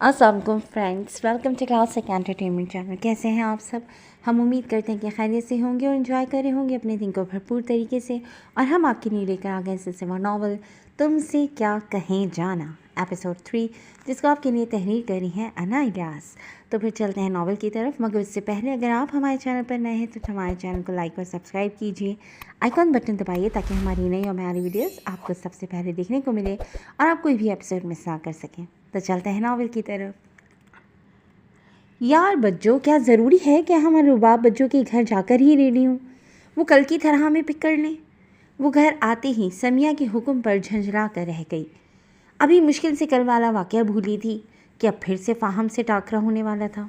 अस्सलाम वालेकुम friends, welcome to classic entertainment channel. कैसे हैं आप सब? हम उम्मीद करते हैं कि खैरियत से होंगे और इन्जॉय कर रहे होंगे अपने दिन को भरपूर तरीके से। और हम आपके लिए लेकर आ गए सिलसिला नॉवल तुमसे क्या कहें जाना एपिसोड 3, जिसको आपके लिए तहरीर करी है अना इलियास। तो फिर चलते हैं नॉवल की तरफ, मगर उससे पहले अगर आप हमारे चैनल पर नए हैं तो हमारे चैनल को लाइक और सब्सक्राइब कीजिए, आइकॉन बटन दबाइए ताकि हमारी नई और हमारी वीडियोस आपको सबसे पहले देखने को मिले और आप कोई भी एपिसोड मिस ना कर सकें। तो चलते हैं नॉवल की तरफ। यार बज्जो, क्या ज़रूरी है कि हम रुबाब बज्जो के घर जाकर ही रेडी हूँ? वो कल की तरह हमें पिक कर लें। वो घर आते ही समिया के हुक्म पर झंझला कर रह गई। अभी मुश्किल से कल वाला वाक़या भूली थी कि अब फिर से फाहम से टाकरा होने वाला था।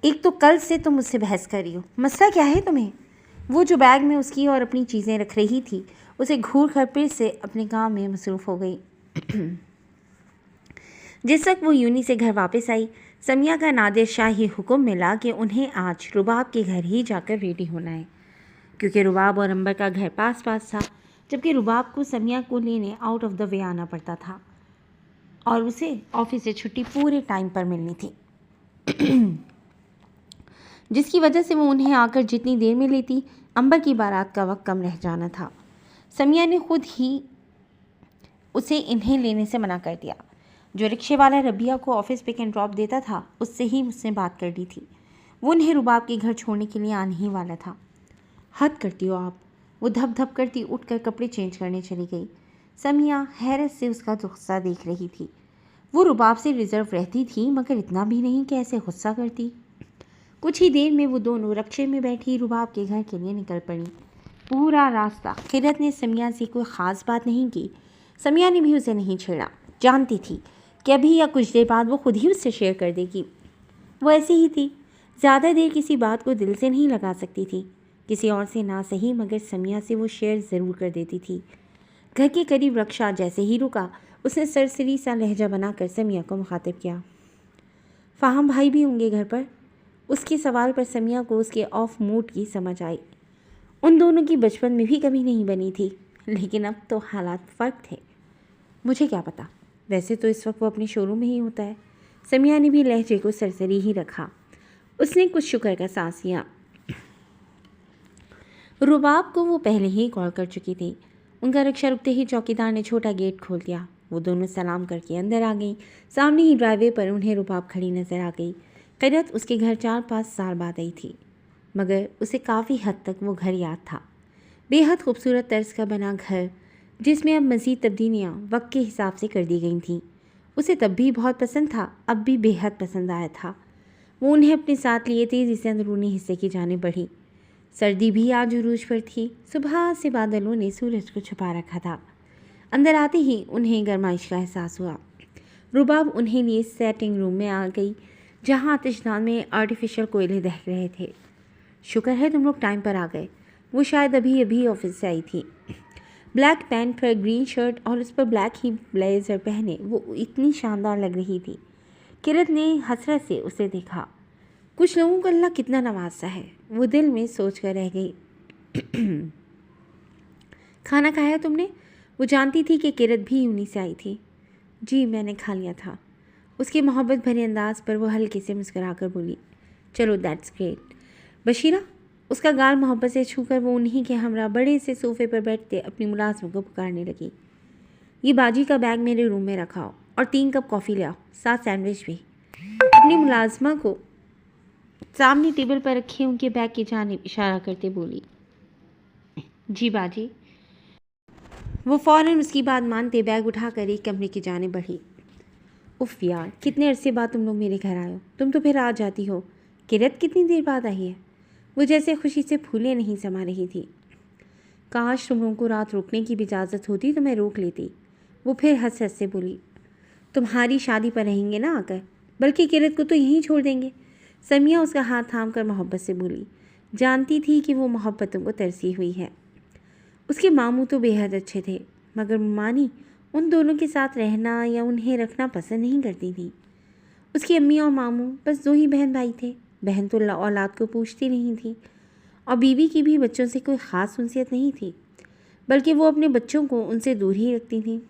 एक तो कल से तुम मुझसे बहस कर रही हो, मसला क्या है तुम्हें? वो जो बैग में उसकी और अपनी चीज़ें रख रही थी, उसे घूर कर फिर से अपने काम में मसरूफ़ हो गई। जिस वक्त वो यूनी से घर वापस आई, समिया का नादिर शाही हुक्म मिला कि उन्हें आज रुबाब के घर ही जाकर रेडी होना है, क्योंकि रुबाब और अंबर का घर पास पास था, जबकि रुबाब को समिया को लेने आउट ऑफ द वे आना पड़ता था और उसे ऑफिस से छुट्टी पूरे टाइम पर मिलनी थी, जिसकी वजह से वो उन्हें आकर जितनी देर में लेती, अंबर की बारात का वक्त कम रह जाना था। समिया ने खुद ही उसे इन्हें लेने से मना कर दिया। जो रिक्शे वाला रबिया को ऑफिस पिक एंड ड्रॉप देता था, उससे ही मुझसे बात कर ली थी। वो उन्हें रुबाब के घर छोड़ने के लिए आने ही वाला था। हद करती हो आप। वो धप धप करती उठकर कपड़े चेंज करने चली गई। समिया हैरत से उसका गुस्सा देख रही थी। वो रुबाब से रिजर्व रहती थी, मगर इतना भी नहीं कि ऐसे गुस्सा करती। कुछ ही देर में वो दोनों रिक्शे में बैठी रुबाब के घर के लिए निकल पड़ी। पूरा रास्ता किरत ने समिया से कोई ख़ास बात नहीं की। समिया ने भी उसे नहीं छेड़ा। जानती थी कि अभी या कुछ देर बाद वो खुद ही उससे शेयर कर देगी। वो ऐसी ही थी, ज़्यादा देर किसी बात को दिल से नहीं लगा सकती थी। किसी और से ना सही, मगर समिया से वो शेयर ज़रूर कर देती थी। घर के करीब रक्षा जैसे ही रुका, उसने सरसरी सा लहजा बनाकर समिया को मुखातिब किया। फाहम भाई भी होंगे घर पर? उसके सवाल पर समिया को उसके ऑफ मूड की समझ आई। उन दोनों की बचपन में भी कभी नहीं बनी थी, लेकिन अब तो हालात फ़र्क थे। मुझे क्या पता, वैसे तो इस वक्त वो अपने शोरूम में ही होता है। समिया ने भी लहजे को सरसरी ही रखा। उसने कुछ शुक्र का सांस लिया। रुबाब को वो पहले ही कॉल कर चुकी थी। उनका रिक्शा रुकते ही चौकीदार ने छोटा गेट खोल दिया। वो दोनों सलाम करके अंदर आ गई। सामने ही ड्राइवे पर उन्हें रुबाब खड़ी नजर आ गई। किरत उसके घर 4-5 साल बाद आई थी, मगर उसे काफ़ी हद तक वो घर याद था। बेहद खूबसूरत तर्ज का बना घर, जिसमें अब मज़ीद तब्दीलियाँ वक्त के हिसाब से कर दी गई थीं। उसे तब भी बहुत पसंद था, अब भी बेहद पसंद आया था। वो उन्हें अपने साथ लिए तेज़ी से अंदरूनी हिस्से की जाने बढ़ी। सर्दी भी आज उरूज पर थी। सुबह से बादलों ने सूरज को छुपा रखा था। अंदर आते ही उन्हें गरमाइश का एहसास हुआ। रुबाब उन्हें लिए सेटिंग रूम में आ गई, जहाँ आतिशदान में आर्टिफिशियल कोयले दहक रहे थे। शुक्र है तुम लोग टाइम पर आ गए। वो शायद अभी अभी ऑफिस से आई थी। ब्लैक पैंट पर ग्रीन शर्ट और उस पर ब्लैक ही ब्लेजर पहने वो इतनी शानदार लग रही थी। किरत ने हसरत से उसे देखा। कुछ लोगों को अल्लाह कितना नवाजता है, वो दिल में सोच कर रह गई। खाना खाया तुमने? वो जानती थी कि किरत भी यूनी से आई थी। जी मैंने खा लिया था। उसके मोहब्बत भरे अंदाज पर वो हल्के से मुस्कुराकर बोली, चलो दैट्स ग्रेट। बशीरा, उसका गाल मोहब्बत से छूकर वो उन्हीं के हमरा बड़े से सोफे पर बैठते अपनी मुलाजमों को पुकारने लगी। ये बाजी का बैग मेरे रूम में रखाओ और 3 कप कॉफ़ी ले आओ, साथ सैंडविच भी। अपनी मुलाजमा को सामने टेबल पर रखे उनके बैग की जानिब इशारा करते बोली, जी बाजी। वो फ़ौरन उसकी बात मानते बैग उठाकर एक कमरे की जानिब बढ़ी। उफ़ यार, कितने अरसे बाद तुम लोग मेरे घर आए हो। तुम तो फिर आ जाती हो। किरत कितनी देर बाद आई है? वो जैसे खुशी से फूले नहीं समा रही थी। काश तुम लोगों को रात रुकने की भी इजाज़त होती तो मैं रोक लेती। वो फिर हंस हंस से बोली, तुम्हारी शादी पर रहेंगे ना आकर, बल्कि किरत को तो यहीं छोड़ देंगे। समिया उसका हाथ थाम कर मोहब्बत से बोली। जानती थी कि वो मोहब्बतों को तरसी हुई है। उसके मामू तो बेहद अच्छे थे, मगर मानी उन दोनों के साथ रहना या उन्हें रखना पसंद नहीं करती थी। उसकी अम्मी और मामू बस 2 ही बहन भाई थे। बहन तो औलाद को पूछती नहीं थी, और बीवी की भी बच्चों से कोई ख़ास उनसियत नहीं थी, बल्कि वो अपने बच्चों को उनसे दूर ही रखती थी।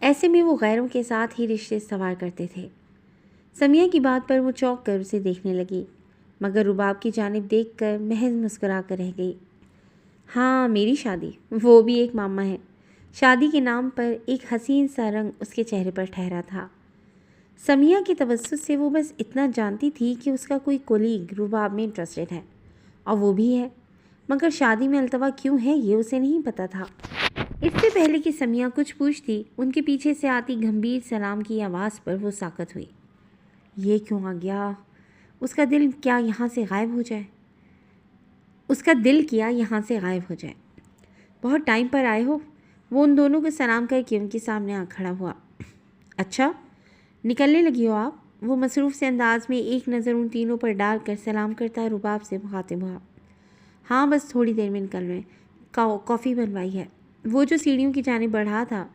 ऐसे में वो गैरों के साथ ही रिश्ते संवार करते थे। समिया की बात पर वो चौंक कर उसे देखने लगी, मगर रुबाब की जानिब देखकर महज मुस्कुरा कर रह गई। हाँ, मेरी शादी, वो भी एक मामा है। शादी के नाम पर एक हसीन सा रंग उसके चेहरे पर ठहरा था। समिया के तवज्जुह से वो बस इतना जानती थी कि उसका कोई कोलीग रुबाब में इंटरेस्टेड है, और वो भी है, मगर शादी में अल्तवा क्यों है ये उसे नहीं पता था। इससे पहले कि समिया कुछ पूछती, उनके पीछे से आती गंभीर सलाम की आवाज़ पर वो साकत हुई। ये क्यों आ गया? उसका दिल क्या यहाँ से गायब हो जाए? बहुत टाइम पर आए हो? वो उन दोनों को सलाम करके उनके सामने आ खड़ा हुआ। अच्छा, निकलने लगी हो आप? वो मसरूफ़ से अंदाज में एक नज़र उन तीनों पर डालकर सलाम करता रुबाब से मुखातिब हुआ। हाँ, बस थोड़ी देर में निकल रहे हैं, कॉफ़ी बनवाई है। वो जो सीढ़ियों की जानिब बढ़ा था,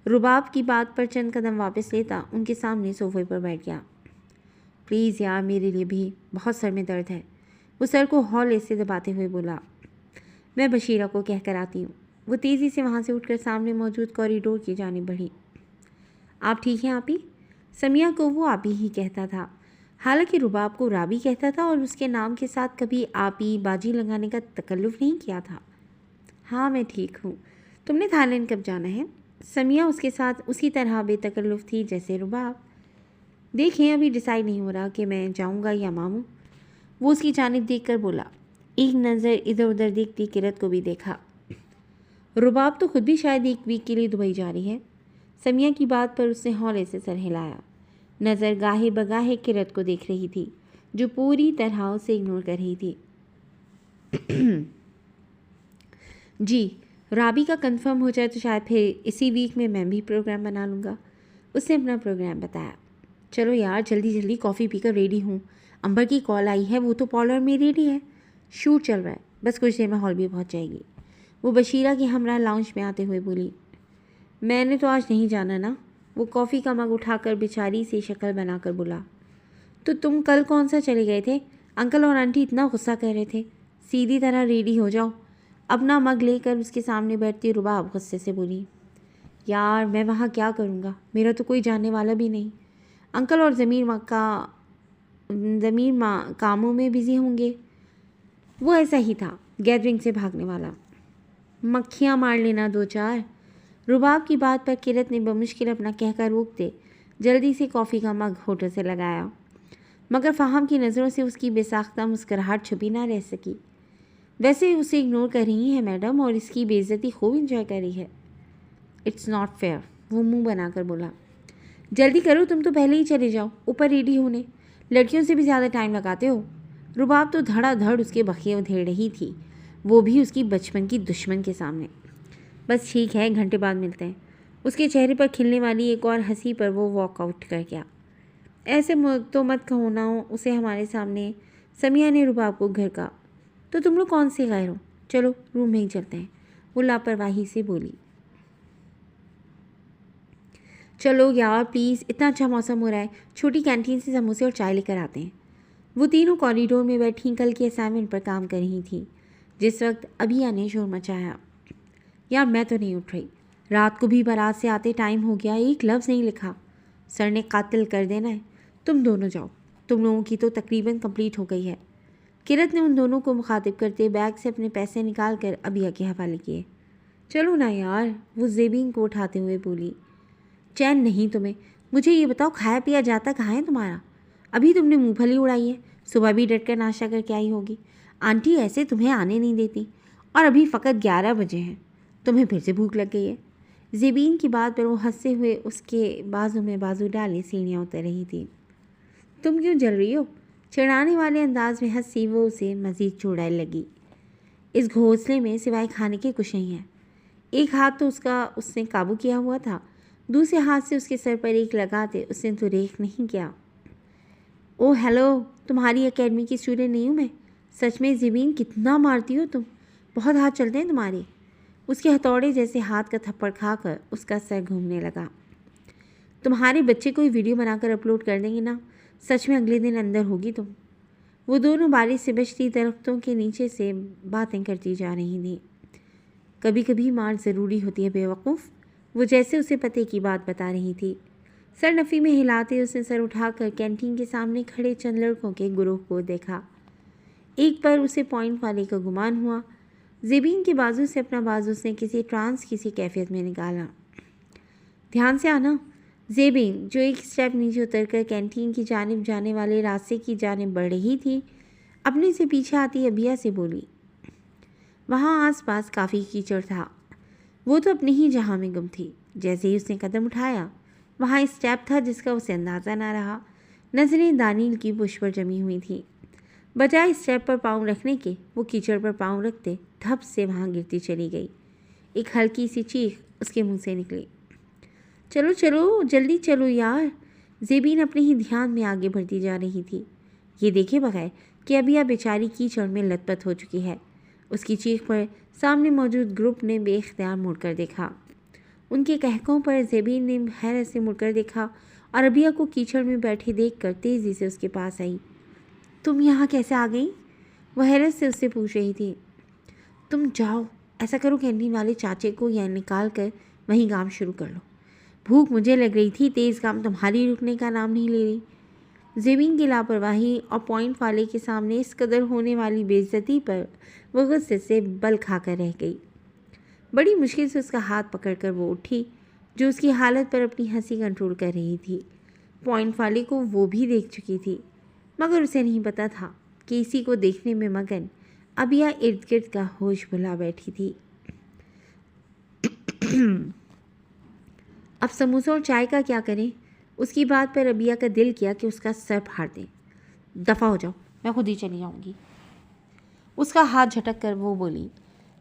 रुबाब की बात पर चंद कदम वापस लेता उनके सामने सोफे पर बैठ गया। प्लीज़ यार, मेरे लिए भी बहुत सर में दर्द है, वो सर को हौले से दबाते हुए बोला। मैं बशीरा को कह कर आती हूँ। वो तेज़ी से वहाँ से उठकर सामने मौजूद कॉरिडोर की जानिब बढ़ी। आप ठीक हैं आपी? समिया को वो आपी ही कहता था, हालांकि रुबाब को राबी कहता था और उसके नाम के साथ कभी आपी बाजी लगाने का तकल्लुफ़ नहीं किया था। हाँ, मैं ठीक हूँ। तुमने थाईलैंड कब जाना है? समिया उसके साथ उसी तरह बेतकल्लुफ़ थी जैसे रुबाब। देखें, अभी डिसाइड नहीं हो रहा कि मैं जाऊँगा या मामू। वो उसकी जानिब देखकर बोला। एक नज़र इधर उधर देखती किरत को भी देखा। रुबाब तो खुद भी शायद एक वीक के लिए दुबई जा रही है। समिया की बात पर उसने हौले से सर हिलाया। नज़र गाहे बगाहे किरत को देख रही थी, जो पूरी तरह उसे इग्नोर कर रही थी। जी, राबी का कंफर्म हो जाए तो शायद फिर इसी वीक में मैं भी प्रोग्राम बना लूँगा, उसने अपना प्रोग्राम बताया। चलो यार, जल्दी जल्दी कॉफ़ी पीकर रेडी हूँ। अंबर की कॉल आई है, वो तो पार्लर में रेडी है। शूट चल रहा है, बस कुछ देर में हॉल भी पहुँच जाएगी। वो बशीरा की हमरा लाउंज में आते हुए बोली। मैंने तो आज नहीं जाना ना, वो कॉफ़ी का मग उठाकर बेचारी सी शक्ल बनाकर बोला। तो तुम कल कौन सा चले गए थे? अंकल और आंटी इतना गुस्सा कर रहे थे। सीधी तरह रेडी हो जाओ। अपना मग लेकर उसके सामने बैठती रुबाब गुस्से से बोली। यार, मैं वहाँ क्या करूँगा? मेरा तो कोई जानने वाला भी नहीं। अंकल और ज़मीर माँ कामों में बिज़ी होंगे। वो ऐसा ही था, गैदरिंग से भागने वाला। मक्खियाँ मार लेना दो चार। रुबाब की बात पर किरत ने बमुश्किल अपना कहकर रोकते जल्दी से कॉफ़ी का मग होठों से लगाया, मगर फ़ाहम की नज़रों से उसकी बेसाख्ता मुस्कुराहट छुपी ना रह सकी। वैसे उसे इग्नोर कर रही है मैडम, और इसकी बेइज्जती खूब इंजॉय कर रही है। इट्स नॉट फेयर, वो मुंह बनाकर बोला। जल्दी करो, तुम तो पहले ही चले जाओ ऊपर रेडी होने। लड़कियों से भी ज़्यादा टाइम लगाते हो। रुबाब तो धड़ाधड़ उसके बखिए उधेड़ रही थी, वो भी उसकी बचपन की दुश्मन के सामने। बस ठीक है, घंटे बाद मिलते हैं। उसके चेहरे पर खिलने वाली एक और हंसी पर वो वॉकआउट कर गया। ऐसे तो मत कहो ना उसे हमारे सामने। समिया ने रुबाब को घर का। तो तुम लोग कौन से गैर हो? चलो रूम में ही चलते हैं, वो लापरवाही से बोली। चलो यार प्लीज़, इतना अच्छा मौसम हो रहा है, छोटी कैंटीन से समोसे और चाय लेकर आते हैं। वो तीनों कॉरिडोर में बैठी कल के असाइनमेंट पर काम कर रही थी, जिस वक्त अभिया ने शोर मचाया। यार, मैं तो नहीं उठ रही, रात को भी बारात से आते टाइम हो गया, एक लफ्ज़ नहीं लिखा। सर ने कातिल कर देना है। तुम दोनों जाओ, तुम लोगों की तो तकरीबन कंप्लीट हो गई है। किरत ने उन दोनों को मुखातिब करते बैग से अपने पैसे निकाल कर अभिया के हवाले किए। चलो ना यार, वो ज़ेबीन को उठाते हुए बोली। चैन नहीं तुम्हें? मुझे ये बताओ, खाया पिया जाता कहाँ है तुम्हारा? अभी तुमने मूंगफली उड़ाई है, सुबह भी डट कर नाश्ता करके आई होगी। आंटी ऐसे तुम्हें आने नहीं देती, और अभी फ़कत 11 बजे हैं, तुम्हें फिर से भूख लग गई है। ज़ेबीन की बात पर वो हंसते हुए उसके बाजू में बाजू डाले सीढ़ियाँ उतर रही थी। तुम क्यों जल रही हो? चिढ़ाने वाले अंदाज में हंसी वो उसे मज़ीद चिढ़ाने लगी। इस घोंसले में सिवाय खाने के कुछ नहीं है। एक हाथ तो उसने काबू किया हुआ था, दूसरे हाथ से उसके सर पर एक लगाते उसने तो रेख नहीं किया। ओ हेलो, तुम्हारी एकेडमी की स्टूडेंट नहीं हूँ मैं। सच में ज़मीन कितना मारती हो तुम, बहुत हाथ चलते हैं तुम्हारे। उसके हथौड़े जैसे हाथ का थप्पड़ खाकर उसका सर घूमने लगा। तुम्हारे बच्चे कोई वीडियो बनाकर अपलोड कर देंगे ना, सच में अगले दिन अंदर होगी तुम। वो दोनों बारिश से बचती दरख्तों के नीचे से बातें करती जा रही थी। कभी कभी मार ज़रूरी होती है बेवकूफ़, वो जैसे उसे पते की बात बता रही थी। सर नफ़ी में हिलाते उसने सर उठाकर कैंटीन के सामने खड़े चंद लड़कों के गुरूह को देखा। एक पर उसे पॉइंट वाले का गुमान हुआ। ज़ेबीन के बाजू से अपना बाजू उसने किसी ट्रांस किसी कैफियत में निकाला। ध्यान से आना। ज़ेबीन जो एक स्टेप नीचे उतरकर कैंटीन की जानिब जाने वाले रास्ते की जानिब बढ़ रही थी, अपने से पीछे आती अबिया से बोली। वहाँ आसपास काफ़ी कीचड़ था। वो तो अपने ही जहाँ में गुम थी। जैसे ही उसने कदम उठाया, वहाँ एक स्टेप था जिसका उसे अंदाज़ा ना रहा। नज़रें दानिल की बुश पर जमी हुई थी। बजाय स्टेप पर पाँव रखने के वो कीचड़ पर पाँव रखते धप से वहाँ गिरती चली गई। एक हल्की सी चीख उसके मुंह से निकली। चलो चलो, जल्दी चलो यार। ज़ेबीन अपने ही ध्यान में आगे बढ़ती जा रही थी, ये देखे बगैर कि अबिया बेचारी कीचड़ में लथपथ हो चुकी है। उसकी चीख पर सामने मौजूद ग्रुप ने बेख्तियार मुड़कर देखा। उनके कहकों पर ज़ेबीन ने हैरत से मुड़कर देखा और अबिया को कीचड़ में बैठे देखकर तेज़ी से उसके पास आई। तुम यहाँ कैसे आ गई? वह हैरत से उससे पूछ रही थी। तुम जाओ, ऐसा करो कैंटीन वाले चाचे को यहाँ निकाल कर वहीं काम शुरू कर लो। भूख मुझे लग रही थी, तेज़ काम तुम्हारी रुकने का नाम नहीं ले रही। ज़ेबीन की लापरवाही और पॉइंट वाले के सामने इस कदर होने वाली बेइज्जती पर वो गुस्से से बल खाकर रह गई। बड़ी मुश्किल से उसका हाथ पकड़कर वो उठी, जो उसकी हालत पर अपनी हंसी कंट्रोल कर रही थी। पॉइंट वाले को वो भी देख चुकी थी, मगर उसे नहीं पता था कि इसी को देखने में मगन अबिया इर्द गिर्द का होश भुला बैठी थी। अब समोसा और चाय का क्या करें? उसकी बात पर अबिया का दिल किया कि उसका सर फाड़ दें। दफ़ा हो जाओ, मैं खुद ही चली जाऊंगी। उसका हाथ झटक कर वो बोली।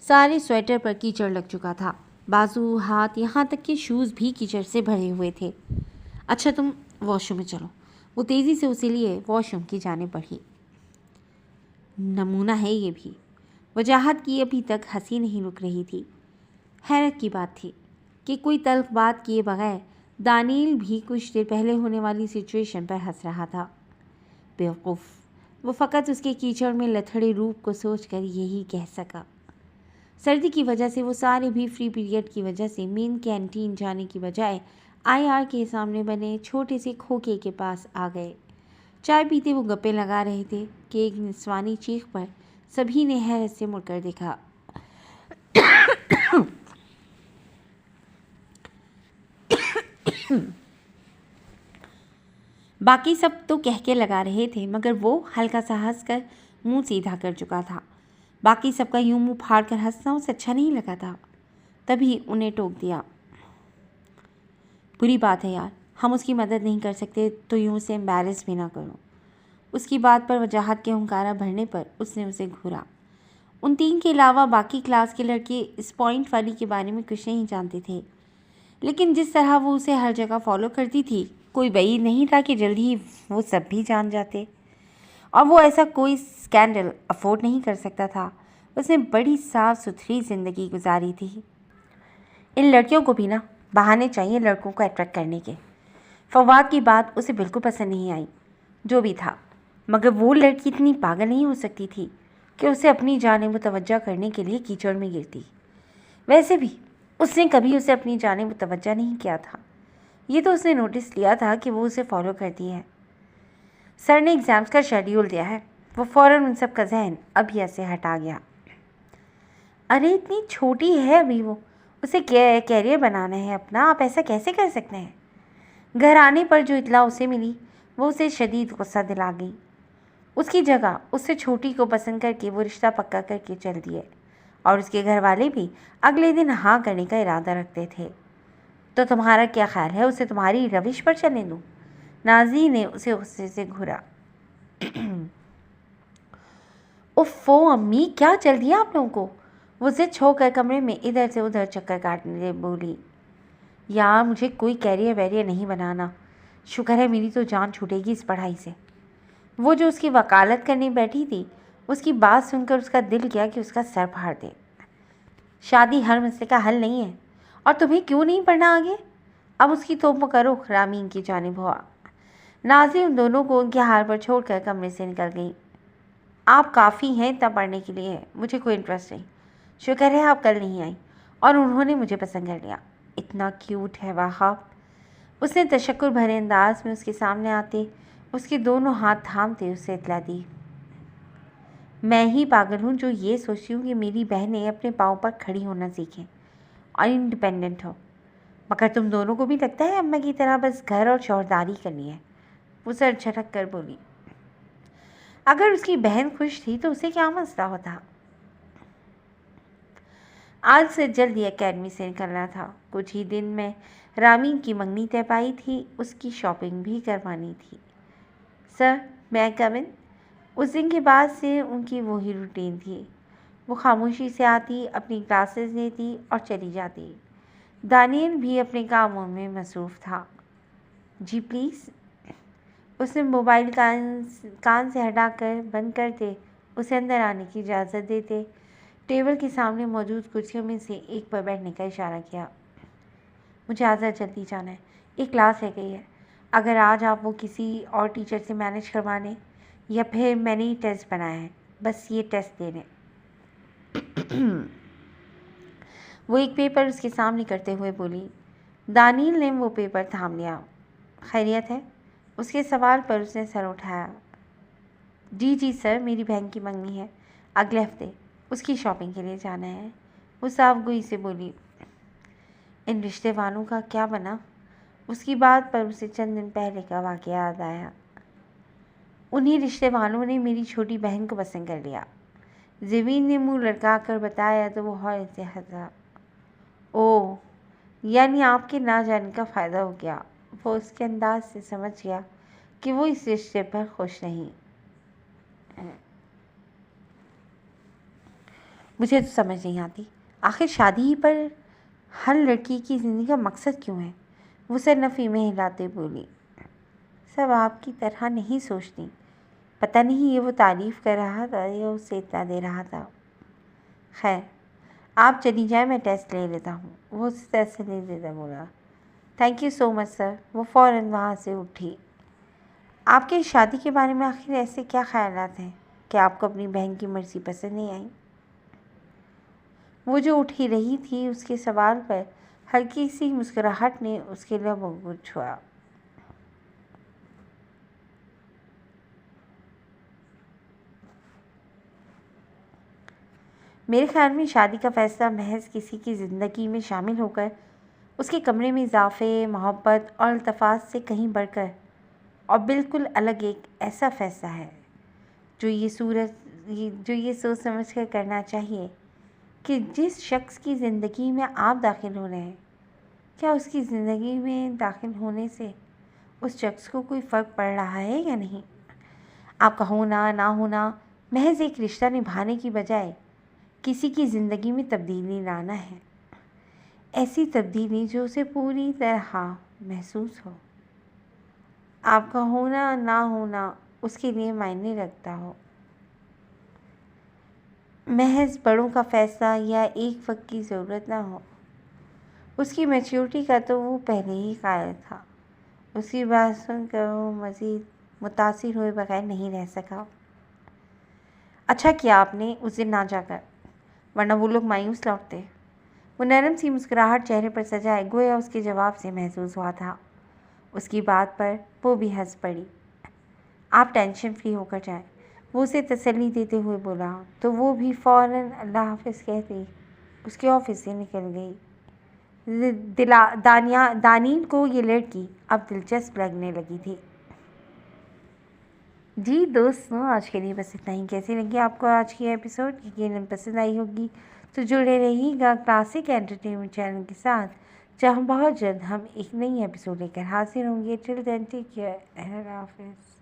सारे स्वेटर पर कीचड़ लग चुका था। बाजू, हाथ, यहाँ तक कि शूज़ भी कीचड़ से भरे हुए थे। अच्छा तुम वॉशरूम में चलो। वो तेज़ी से उसे लिए वॉशरूम की जाने बढ़ी। नमूना है ये भी। वजाहत की अभी तक हंसी नहीं रुक रही थी। हैरत की बात थी कि कोई तल्ख बात किए बगैर दानिल भी कुछ देर पहले होने वाली सिचुएशन पर हंस रहा था। बेवकूफ़, वो फ़कत उसके कीचड़ में लथड़े रूप को सोचकर यही कह सका। सर्दी की वजह से वो सारे भी फ्री पीरियड की वजह से मेन कैंटीन जाने की बजाय आईआर के सामने बने छोटे से खोखे के पास आ गए। चाय पीते वो गप्पे लगा रहे थे कि एक निस्वानी चीख पर सभी ने हैरत से मुड़कर देखा। बाकी सब तो कह के लगा रहे थे, मगर वो हल्का सा हंस कर मुंह सीधा कर चुका था। बाकी सबका यूं मुंह फाड़ कर हंसना उसे अच्छा नहीं लगा था। तभी उन्हें टोक दिया। बुरी बात है यार, हम उसकी मदद नहीं कर सकते तो यूं उसे एम्बैरेस भी ना करो। उसकी बात पर वजाहत के हुंकारा भरने पर उसने उसे घूरा। उन तीन के अलावा बाकी क्लास के लड़के इस पॉइंट वाली के बारे में कुछ नहीं जानते थे, लेकिन जिस तरह वो उसे हर जगह फॉलो करती थी, कोई वही नहीं था कि जल्दी ही वो सब भी जान जाते। और वो ऐसा कोई स्कैंडल अफोर्ड नहीं कर सकता था। उसने बड़ी साफ सुथरी ज़िंदगी गुजारी थी। इन लड़कियों को भी ना बहाने चाहिए लड़कों को अट्रैक्ट करने के। फवाद की बात उसे बिल्कुल पसंद नहीं आई। जो भी था, मगर वो लड़की इतनी पागल नहीं हो सकती थी कि उसे अपनी जाने मुतवज्जा करने के लिए कीचड़ में गिरती। वैसे भी उसने कभी उसे अपनी जाने मुतवज्जा नहीं किया था। ये तो उसने नोटिस लिया था कि वो उसे फॉलो करती है। सर ने एग्ज़ाम्स का शेड्यूल दिया है। वो फ़ौरन उन सब का जहन अभी ऐसे हटा गया। अरे इतनी छोटी है अभी वो, उसे कैरियर बनाना है अपना, आप ऐसा कैसे कर सकते हैं? घर आने पर जो इतला उसे मिली वो उसे शदीद गुस्सा दिला गई। उसकी जगह उससे छोटी को पसंद करके वो रिश्ता पक्का करके चल दिए, और उसके घर वाले भी अगले दिन हाँ करने का इरादा रखते थे। तो तुम्हारा क्या ख्याल है, उसे तुम्हारी रविश पर चलने दूँ? नाजी ने उसे गुस्से से घूरा। उफ़ो अम्मी, क्या चल दिया आप लोगों को? वो जिद छोड़कर कमरे में इधर से उधर चक्कर काटने बोली। यार मुझे कोई कैरियर वैरियर नहीं बनाना, शुक्र है मेरी तो जान छूटेगी इस पढ़ाई से। वो जो उसकी वकालत करने बैठी थी, उसकी बात सुनकर उसका दिल किया कि उसका सर फाड़ दे। शादी हर मसले का हल नहीं है, और तुम्हें क्यों नहीं पढ़ना आगे? अब उसकी तोप में करो रामीन की जानिब हुआ। नाज़ी उन दोनों को उनके हाल पर छोड़कर कमरे से निकल गई। आप काफ़ी हैं इतना पढ़ने के लिए, मुझे कोई इंटरेस्ट नहीं। शुक्र है आप कल नहीं आई और उन्होंने मुझे पसंद कर लिया। इतना क्यूट है वहाब। उसने तशक्कुर भरे अंदाज में उसके सामने आते उसके दोनों हाथ थामते उसे इतला दी। मैं ही पागल हूँ जो ये सोचती हूँ कि मेरी बहनें अपने पाँव पर खड़ी होना सीखें और इंडिपेंडेंट हो, मगर तुम दोनों को भी लगता है अम्मा की तरह बस घर और शौहरदारी करनी है। वो सर झटक कर बोली। अगर उसकी बहन खुश थी तो उसे क्या मसला होता। आज से जल्दी एकेडमी से निकलना था। कुछ ही दिन में रामी की मंगनी तय पाई थी, उसकी शॉपिंग भी करवानी थी। सर मैं कम इन। उस दिन के बाद से उनकी वही रूटीन थी। वो खामोशी से आती, अपनी क्लासेस लेती और चली जाती। दानियल भी अपने कामों में मसरूफ़ था। जी प्लीज़। उसने मोबाइल कान से हटाकर बंद करते उसे अंदर आने की इजाज़त देते टेबल के सामने मौजूद कुर्सियों में से एक पर बैठने का इशारा किया। मुझे आज़ाद जल्दी जाना है, एक क्लास रह गई है। अगर आज आप वो किसी और टीचर से मैनेज करवा लें, या फिर मैंने ही टेस्ट बनाया है, बस ये टेस्ट दे लें। वो एक पेपर उसके सामने करते हुए बोली। दानियल ने वो पेपर थाम लिया। खैरियत है? उसके सवाल पर उसने सर उठाया। जी सर, मेरी बहन की मंगनी है, अगले हफ्ते उसकी शॉपिंग के लिए जाना है। वो साफगोई से बोली। इन रिश्ते वालों का क्या बना? उसकी बात पर उसे चंद दिन पहले का वाक़या याद आया। उन्हीं रिश्ते वालों ने मेरी छोटी बहन को पसंद कर लिया। ज़मीन ने मुंह लटका कर बताया तो वो हौले से हंसा। ओह, यानी आपके ना जाने का फ़ायदा हो गया। वो उसके अंदाज से समझ गया कि वो इस रिश्ते पर खुश नहीं। मुझे तो समझ नहीं आती, आखिर शादी ही पर हर लड़की की ज़िंदगी का मकसद क्यों है? वो सर नफ़ी में हिलाते बोली। सब आपकी तरह नहीं सोचती। पता नहीं ये वो तारीफ़ कर रहा था या उसे इतना दे रहा था। खैर आप चली जाए, मैं टेस्ट ले लेता हूँ। वो उसे तसल्ली देता बोला। Thank you so much sir. वो फ़ौरन वहाँ से उठी। आपके शादी के बारे में आखिर ऐसे क्या ख़यालात हैं? क्या आपको अपनी बहन की मर्ज़ी पसंद नहीं आई? वो जो उठ ही रही थी, उसके सवाल पर हल्की सी मुस्कुराहट ने उसके लबों को छुआ। मेरे ख्याल में शादी का फ़ैसला महज किसी की ज़िंदगी में शामिल होकर उसके कमरे में इजाफ़े, मोहब्बत और इल्तफ़ात से कहीं बढ़कर और बिल्कुल अलग एक ऐसा फ़ैसला है जो ये सोच समझ कर करना चाहिए कि जिस शख्स की ज़िंदगी में आप दाखिल हो रहे हैं, क्या उसकी ज़िंदगी में दाखिल होने से उस शख्स को कोई फ़र्क पड़ रहा है या नहीं। आपका होना ना होना महज एक रिश्ता निभाने की बजाय किसी की ज़िंदगी में तब्दीली लाना है, ऐसी तब्दीली जो उसे पूरी तरह महसूस हो। आपका होना ना होना उसके लिए मायने रखता हो। महज बड़ों का फ़ैसला या एक वक्त की ज़रूरत ना हो। उसकी मैच्योरिटी का तो वो पहले ही कायल था। उसकी बात सुनकर वो मज़ीद मुतासिर हुए बगैर नहीं रह सका। अच्छा किया आपने उस दिन ना जाकर, वरना वो लोग मायूस लौटते। वो नरम सी मुस्कुराहट चेहरे पर सजाए गोया उसके जवाब से महसूस हुआ था। उसकी बात पर वो भी हंस पड़ी। आप टेंशन फ्री होकर जाएं, वो उसे तसल्ली देते हुए बोला तो वो भी फ़ौरन अल्लाह हाफ़िज़ कहती उसके ऑफिस से निकल गई। दानील को ये लड़की अब दिलचस्प लगने लगी थी। जी दोस्तों, आज के लिए बस इतना ही। कैसी लगी आपको आज की एपिसोड? यकीनन पसंद आई होगी, तो जुड़े रहिएगा क्लासिक एंटरटेनमेंट चैनल के साथ, जहाँ बहुत जल्द हम एक नई एपिसोड लेकर हाजिर होंगे। टिल देन टेक केयर, अल्लाह हाफ़िज़।